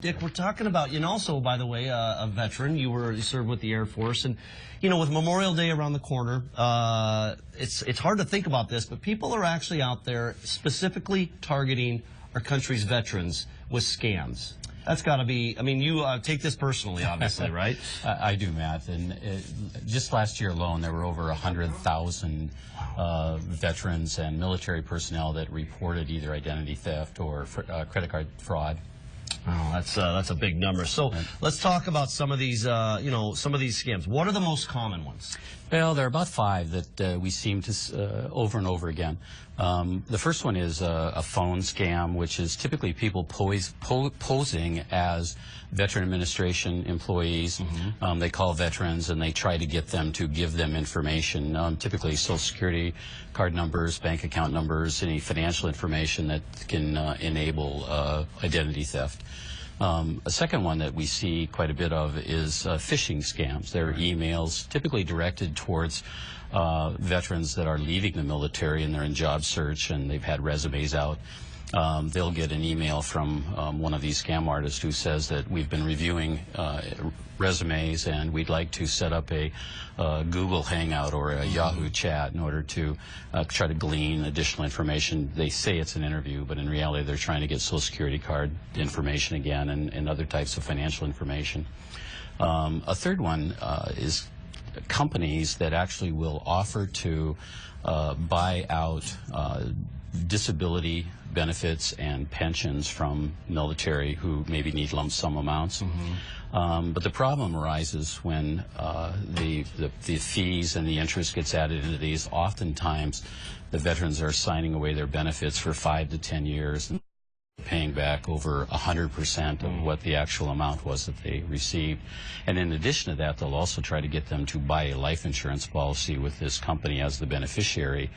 Dick, we're talking about, and also, by the way, a veteran. You served with the Air Force, and with Memorial Day around the corner, it's hard to think about this, but people are actually out there specifically targeting our country's veterans with scams. That's got to be. I mean, you take this personally, obviously, right? I do, Matt. And just last year alone, there were over 100,000 veterans and military personnel that reported either identity theft or credit card fraud. Oh, that's a big number. So let's talk about some of these, some of these scams. What are the most common ones? Well, there are about 5 that we seem to over and over again. The first one is a phone scam, which is typically people posing as Veteran Administration employees. Mm-hmm. They call veterans and they try to get them to give them information, typically Social Security card numbers, bank account numbers, any financial information that can enable identity theft. A second one that we see quite a bit of is phishing scams. They're emails typically directed towards veterans that are leaving the military and they're in job search and they've had resumes out. They'll get an email from one of these scam artists who says that we've been reviewing resumes and we'd like to set up a Google Hangout or a Yahoo chat in order to try to glean additional information. They say it's an interview, but in reality they're trying to get Social Security card information again and other types of financial information. A third one is companies that actually will offer to buy out disability benefits and pensions from military who maybe need lump sum amounts. Mm-hmm. But the problem arises when the fees and the interest gets added into these. Oftentimes the veterans are signing away their benefits for 5 to 10 years, paying back over 100% of what the actual amount was that they received. And in addition to that, they'll also try to get them to buy a life insurance policy with this company as the beneficiary,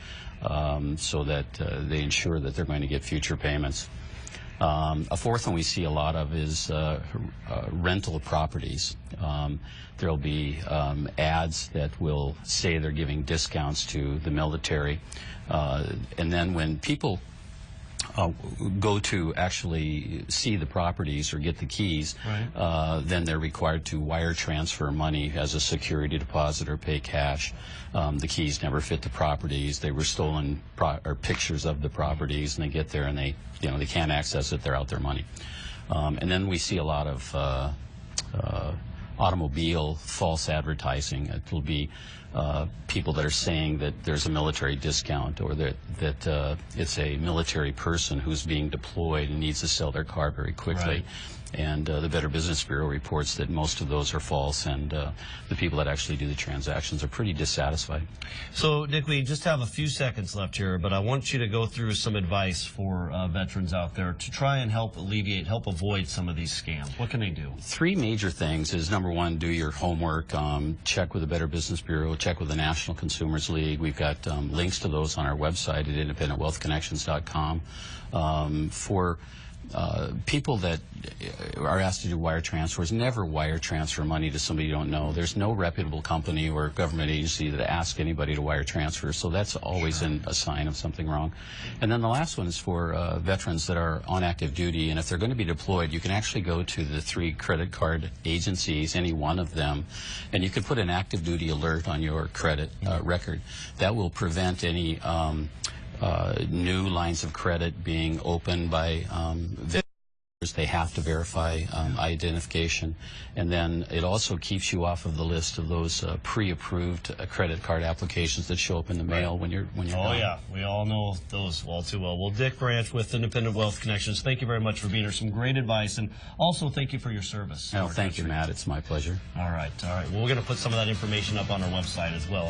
so that they ensure that they're going to get future payments. A fourth one we see a lot of is rental properties. There'll be ads that will say they're giving discounts to the military, and then when people go to actually see the properties or get the keys, right, then they're required to wire transfer money as a security deposit or pay cash. The keys never fit the properties. They were stolen or pictures of the properties, and they get there and they can't access it. They're out their money. And then we see a lot of automobile false advertising. It will be people that are saying that there's a military discount or that it's a military person who's being deployed and needs to sell their car very quickly. Right. And the Better Business Bureau reports that most of those are false, and the people that actually do the transactions are pretty dissatisfied. So, Dick, we just have a few seconds left here, but I want you to go through some advice for veterans out there to try and help avoid some of these scams. What can they do? 3 major things is, number 1, do your homework. Check with the Better Business Bureau, check with the National Consumers League. We've got links to those on our website at independentwealthconnections.com. For people that are asked to do wire transfers, never wire transfer money to somebody you don't know. There's no reputable company or government agency that asks anybody to wire transfer, so that's always a sign of something wrong. And then the last one is for veterans that are on active duty, and if they're going to be deployed, you can actually go to the 3 credit card agencies, any one of them, and you can put an active duty alert on your credit record. That will prevent any new lines of credit being opened by veterans. They have to verify identification, and then it also keeps you off of the list of those pre-approved credit card applications that show up in the mail when you're Oh gone. Yeah, we all know those all too well. Well, Dick Branch with Independent Wealth Connections, thank you very much for being here. Some great advice, and also thank you for your service. Well, thank you, Matt. It's my pleasure. All right. Well, we're going to put some of that information up on our website as well.